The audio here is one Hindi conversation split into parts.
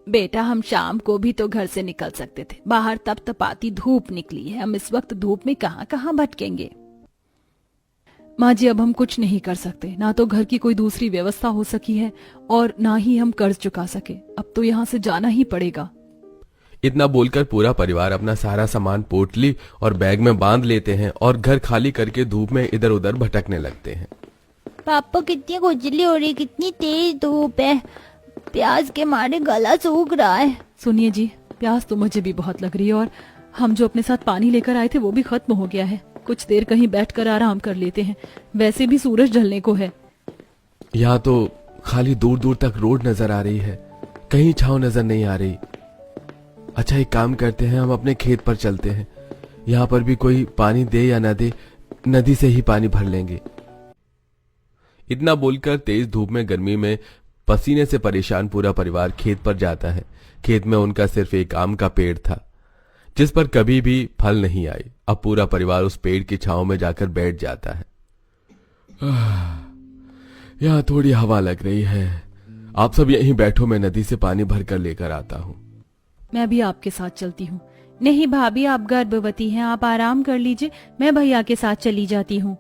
बेटा हम शाम को भी तो घर से निकल सकते थे, बाहर तपतपाती धूप निकली है, हम इस वक्त धूप में कहां कहां भटकेंगे। माँ जी अब हम कुछ नहीं कर सकते, ना तो घर की कोई दूसरी व्यवस्था हो सकी है और ना ही हम कर्ज चुका सके, अब तो यहाँ से जाना ही पड़ेगा। इतना बोलकर पूरा परिवार अपना सारा सामान पोटली और बैग में बांध लेते हैं और घर खाली करके धूप में इधर उधर भटकने लगते हैं। पापा कितनी खुजली हो रही, कितनी तेज धूप है, प्यास के मारे गला सूख रहा है। सुनिए जी, प्यास तो मुझे भी बहुत लग रही है और हम जो अपने साथ पानी लेकर आए थे वो भी खत्म हो गया है। कुछ देर कहीं बैठकर आराम कर लेते हैं, वैसे भी सूरज ढलने को है। यहाँ तो खाली दूर दूर तक रोड नजर आ रही है, कहीं छांव नजर नहीं आ रही। अच्छा एक काम करते हैं, हम अपने खेत पर चलते हैं, यहाँ पर भी कोई पानी दे या न दे, नदी से ही पानी भर लेंगे। इतना बोलकर तेज धूप में गर्मी में पसीने से परेशान पूरा परिवार खेत पर जाता है। खेत में उनका सिर्फ एक आम का पेड़ था जिस पर कभी भी फल नहीं आए। अब पूरा परिवार उस पेड़ की छांव में जाकर बैठ जाता है। यहाँ थोड़ी हवा लग रही है, आप सब यहीं बैठो, मैं नदी से पानी भर कर लेकर आता हूँ। मैं भी आपके साथ चलती हूँ। नहीं भाभी आप गर्भवती हैं, आप आराम कर लीजिए, मैं भैया के साथ चली जाती हूँ।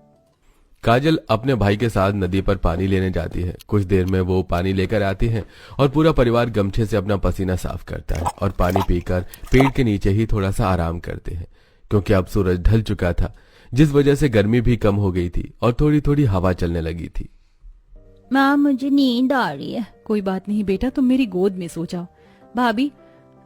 काजल अपने भाई के साथ नदी पर पानी लेने जाती है। कुछ देर में वो पानी लेकर आती है और पूरा परिवार गमछे से अपना पसीना साफ करता है और पानी पीकर पेड़ के नीचे ही थोड़ा सा आराम करते हैं, क्योंकि अब सूरज ढल चुका था, जिस वजह से गर्मी भी कम हो गई थी और थोड़ी थोड़ी हवा चलने लगी थी। माँ मुझे नींद आ रही है। कोई बात नहीं बेटा, तुम मेरी गोद में सो जाओ। भाभी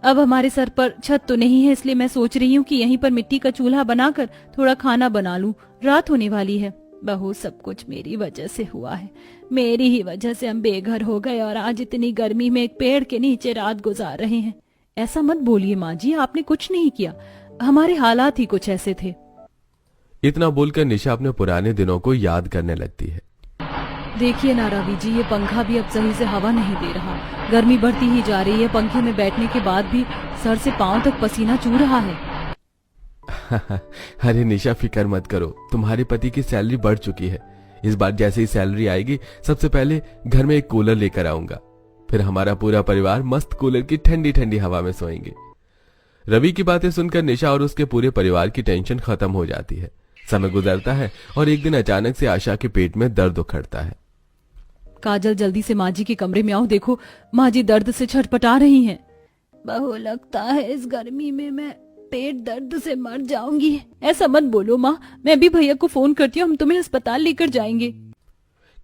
अब हमारे सर पर छत तो नहीं है, इसलिए मैं सोच रही हूँ कि यहीं पर मिट्टी का चूल्हा बनाकर थोड़ा खाना बना लूं, रात होने वाली है। बहू सब कुछ मेरी वजह से हुआ है, मेरी ही वजह से हम बेघर हो गए और आज इतनी गर्मी में एक पेड़ के नीचे रात गुजार रहे हैं। ऐसा मत बोलिए माँ जी, आपने कुछ नहीं किया, हमारे हालात ही कुछ ऐसे थे। इतना बोलकर निशा अपने पुराने दिनों को याद करने लगती है। देखिए ना रवि जी, ये पंखा भी अब सही से हवा नहीं दे रहा, गर्मी बढ़ती ही जा रही है। पंखे में बैठने के बाद भी सर से पांव तक पसीना चू रहा है। अरे निशा फिक्र मत करो, तुम्हारे पति की सैलरी बढ़ चुकी है। इस बार जैसे ही सैलरी आएगी सबसे पहले घर में एक कूलर लेकर आऊंगा, फिर हमारा पूरा परिवार मस्त कूलर की ठंडी ठंडी हवा में सोएंगे। रवि की बातें सुनकर निशा और उसके पूरे परिवार की टेंशन खत्म हो जाती है। समय गुजरता है और एक दिन अचानक से आशा के पेट में दर्द उखड़ता है। काजल जल्दी से माँ जी के कमरे में आओ, देखो माँ जी दर्द से छटपटा रही हैं। बहू लगता है इस गर्मी में मैं पेट दर्द से मर जाऊंगी। ऐसा मत बोलो माँ, मैं भी भैया को फोन करती हूँ, हम तुम्हें अस्पताल लेकर जाएंगे।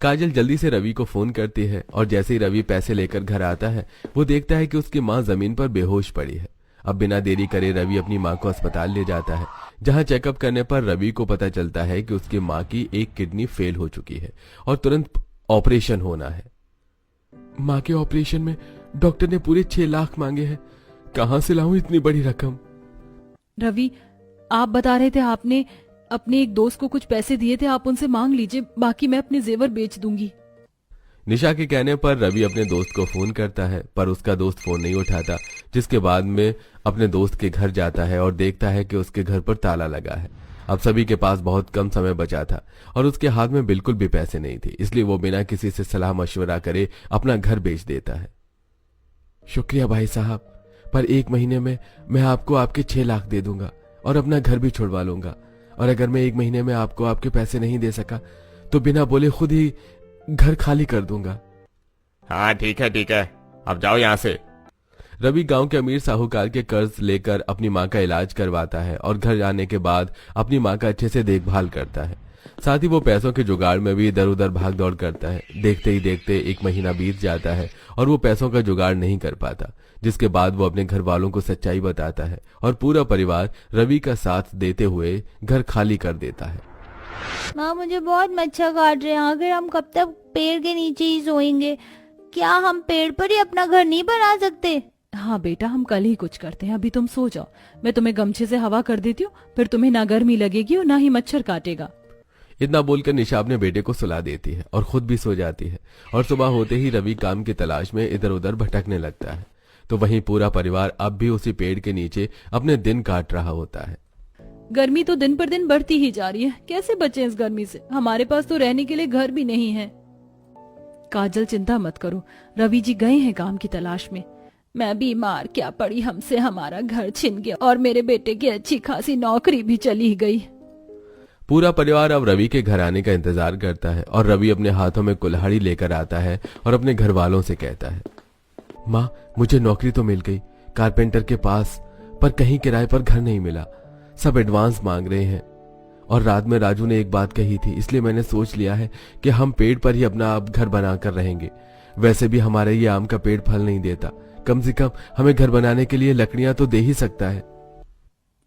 काजल जल्दी से रवि को फोन करती है और जैसे ही रवि पैसे लेकर घर आता है वो देखता है कि उसकी माँ जमीन पर बेहोश पड़ी है। अब बिना देरी करे रवि अपनी माँ को अस्पताल ले जाता है, जहाँ चेकअप करने पर रवि को पता चलता है कि उसकी माँ की एक किडनी फेल हो चुकी है और तुरंत ऑपरेशन होना है। माँ के ऑपरेशन में डॉक्टर ने पूरे 6 लाख मांगे हैं, कहाँ से लाऊं इतनी बड़ी रकम। रवि आप बता रहे थे आपने अपने एक दोस्त को कुछ पैसे दिए थे, आप उनसे मांग लीजिए, बाकी मैं अपने जेवर बेच दूंगी। निशा के कहने पर रवि अपने दोस्त को फोन करता है, पर उसका दोस्त फोन नहीं उठाता, जिसके बाद में अपने दोस्त के घर जाता है और देखता है कि उसके घर पर ताला लगा है। अब सभी के पास बहुत कम समय बचा था और उसके हाथ में बिल्कुल भी पैसे नहीं थे, इसलिए वो बिना किसी से सलाह मशवरा करे अपना घर बेच देता है। शुक्रिया भाई साहब, पर 1 महीने में मैं आपको आपके 6 लाख दे दूंगा और अपना घर भी छुड़वा लूंगा, और अगर मैं 1 महीने में आपको आपके पैसे नहीं दे सका तो बिना बोले खुद ही घर खाली कर दूंगा। हाँ ठीक है, अब जाओ यहाँ से। रवि गांव के अमीर साहूकार के कर्ज लेकर अपनी माँ का इलाज करवाता है और घर जाने के बाद अपनी माँ का अच्छे से देखभाल करता है। साथ ही वो पैसों के जुगाड़ में भी इधर उधर भाग दौड़ करता है। देखते ही देखते 1 महीना बीत जाता है और वो पैसों का जुगाड़ नहीं कर पाता, जिसके बाद वो अपने घर वालों को सच्चाई बताता है और पूरा परिवार रवि का साथ देते हुए घर खाली कर देता है। माँ मुझे बहुत मच्छर काट रहे हैं, आखिर हम कब तक पेड़ के नीचे ही सोएंगे? क्या हम पेड़ पर ही अपना घर नहीं बना सकते? हाँ बेटा, हम कल ही कुछ करते हैं, अभी तुम सो जाओ, मैं तुम्हें गमछे से हवा कर देती हूँ, फिर तुम्हें ना गर्मी लगेगी और ना ही मच्छर काटेगा। इतना बोलकर निशा अपने बेटे को सुला देती है और खुद भी सो जाती है और सुबह होते ही रवि काम की तलाश में इधर उधर भटकने लगता है। तो वहीं पूरा परिवार अब भी उसी पेड़ के नीचे अपने दिन काट रहा होता है। गर्मी तो दिन पर दिन बढ़ती ही जा रही है, कैसे बचे इस गर्मी से? हमारे पास तो रहने के लिए घर भी नहीं है। काजल चिंता मत करो, रवि जी गए हैं काम की तलाश में, मैं बीमार क्या पड़ी, हमसे हमारा घर छिन गया और मेरे बेटे की अच्छी खासी नौकरी भी चली गई। पूरा परिवार अब रवि के घर आने का इंतजार करता है और रवि अपने हाथों में कुल्हाड़ी लेकर आता है और अपने घर वालों से कहता है, माँ मुझे नौकरी तो मिल गई कारपेंटर के पास, पर कहीं किराए पर घर नहीं मिला। सब एडवांस मांग रहे हैं और रात में राजू ने एक बात कही थी, इसलिए मैंने सोच लिया है कि हम पेड़ पर ही अपना अब घर बनाकर रहेंगे। वैसे भी हमारे ये आम का पेड़ फल नहीं देता, कम से कम हमें घर बनाने के लिए लकड़ियां तो दे ही सकता है।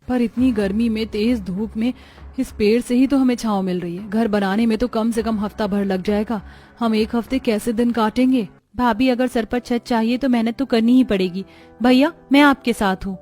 पर इतनी गर्मी में तेज धूप में इस पेड़ से ही तो हमें छांव मिल रही है। घर बनाने में तो कम से कम हफ्ता भर लग जाएगा। हम एक हफ्ते कैसे दिन काटेंगे? भाभी अगर सर पर छत चाहिए तो मेहनत तो करनी ही पड़ेगी। भैया मैं आपके साथ हूँ।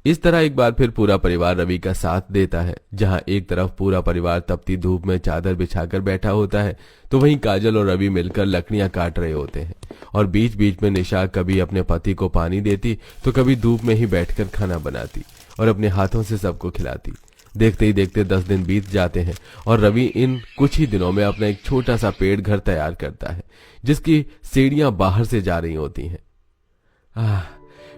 इस तरह एक बार फिर पूरा परिवार रवि का साथ देता है। जहां एक तरफ पूरा परिवार तपती धूप में चादर बिछाकर बैठा होता है तो वहीं काजल और रवि मिलकर लकड़ियां काट रहे होते हैं और बीच बीच में निशा कभी अपने पति को पानी देती तो कभी धूप में ही बैठकर खाना बनाती और अपने हाथों से सबको खिलाती। देखते ही देखते 10 दिन बीत जाते हैं और रवि इन कुछ ही दिनों में अपना एक छोटा सा पेड़ घर तैयार करता है जिसकी सीढ़ियां बाहर से जा रही होती हैं।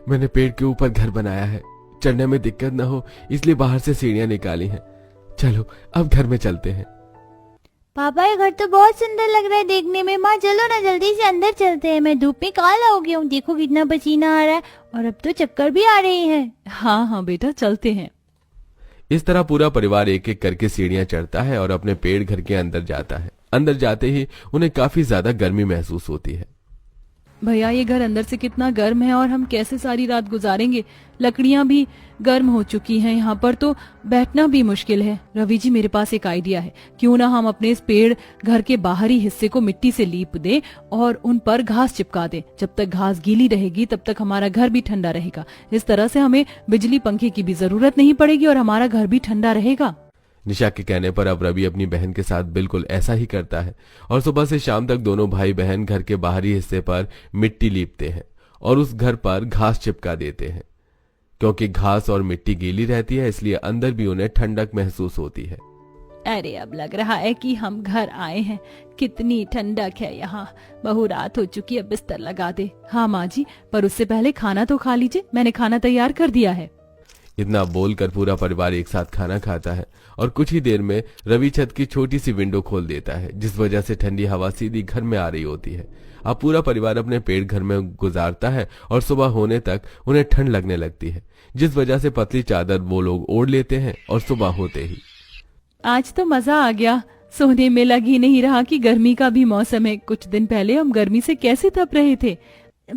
मैंने पेड़ के ऊपर घर बनाया है, चढ़ने में दिक्कत न हो इसलिए बाहर से सीढ़ियां निकाली हैं। चलो अब घर में चलते हैं। पापा ये घर तो बहुत सुंदर लग रहा है देखने में। माँ चलो ना जल्दी से अंदर चलते हैं, मैं धूप में काला हो गया हूँ, देखो कितना पसीना आ रहा है और अब तो चक्कर भी आ रही है। हाँ हाँ बेटा चलते हैं। इस तरह पूरा परिवार एक एक करके सीढ़ियां चढ़ता है और अपने पेड़ घर के अंदर जाता है। अंदर जाते ही उन्हें काफी ज्यादा गर्मी महसूस होती है। भैया ये घर अंदर से कितना गर्म है और हम कैसे सारी रात गुजारेंगे? लकड़ियां भी गर्म हो चुकी हैं, यहाँ पर तो बैठना भी मुश्किल है। रवि जी मेरे पास एक आइडिया है, क्यों ना हम अपने इस पेड़ घर के बाहरी हिस्से को मिट्टी से लीप दें और उन पर घास चिपका दें। जब तक घास गीली रहेगी तब तक हमारा घर भी ठंडा रहेगा। इस तरह से हमें बिजली पंखे की भी जरूरत नहीं पड़ेगी और हमारा घर भी ठंडा रहेगा। निशा के कहने पर अब रवि अपनी बहन के साथ बिल्कुल ऐसा ही करता है और सुबह से शाम तक दोनों भाई बहन घर के बाहरी हिस्से पर मिट्टी लीपते हैं और उस घर पर घास चिपका देते हैं। क्योंकि घास और मिट्टी गीली रहती है इसलिए अंदर भी उन्हें ठंडक महसूस होती है। अरे अब लग रहा है कि हम घर आए हैं। कितनी ठंडक है यहाँ। बहु रात हो चुकी है, बिस्तर लगा दे। हाँ माँ जी, पर उससे पहले खाना तो खा लीजिए, मैंने खाना तैयार कर दिया है। इतना बोलकर पूरा परिवार एक साथ खाना खाता है और कुछ ही देर में रवि छत की छोटी सी विंडो खोल देता है जिस वजह से ठंडी हवा सीधी घर में आ रही होती है। अब पूरा परिवार अपने पेड़ घर में गुजारता है और सुबह होने तक उन्हें ठंड लगने लगती है जिस वजह से पतली चादर वो लोग ओढ़ लेते हैं और सुबह होते ही आज तो मजा आ गया। सोने में लग ही नहीं रहा कि गर्मी का भी मौसम है। कुछ दिन पहले हम गर्मी से कैसे तप रहे थे।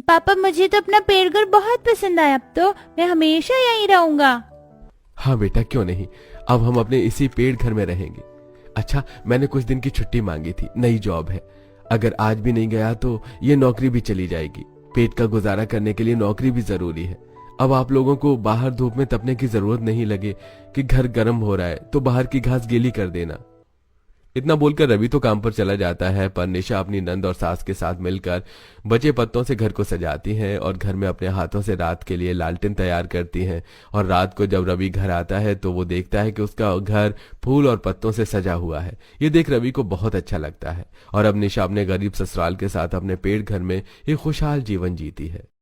पापा मुझे तो अपना पेड़ घर बहुत पसंद आया, अब तो मैं हमेशा यहीं रहूंगा। हाँ बेटा क्यों नहीं, अब हम अपने इसी पेड़ घर में रहेंगे। अच्छा मैंने कुछ दिन की छुट्टी मांगी थी, नई जॉब है। अगर आज भी नहीं गया तो ये नौकरी भी चली जाएगी। पेट का गुजारा करने के लिए नौकरी भी जरूरी है। अब आप लोगों को बाहर धूप में तपने की जरूरत नहीं लगे कि घर गर्म हो रहा है तो बाहर की घास गीली कर देना। इतना बोलकर रवि तो काम पर चला जाता है, पर निशा अपनी नंद और सास के साथ मिलकर बचे पत्तों से घर को सजाती हैं और घर में अपने हाथों से रात के लिए लालटेन तैयार करती हैं। और रात को जब रवि घर आता है तो वो देखता है कि उसका घर फूल और पत्तों से सजा हुआ है। ये देख रवि को बहुत अच्छा लगता है और अब निशा अपने गरीब ससुराल के साथ अपने पेड़ घर में एक खुशहाल जीवन जीती है।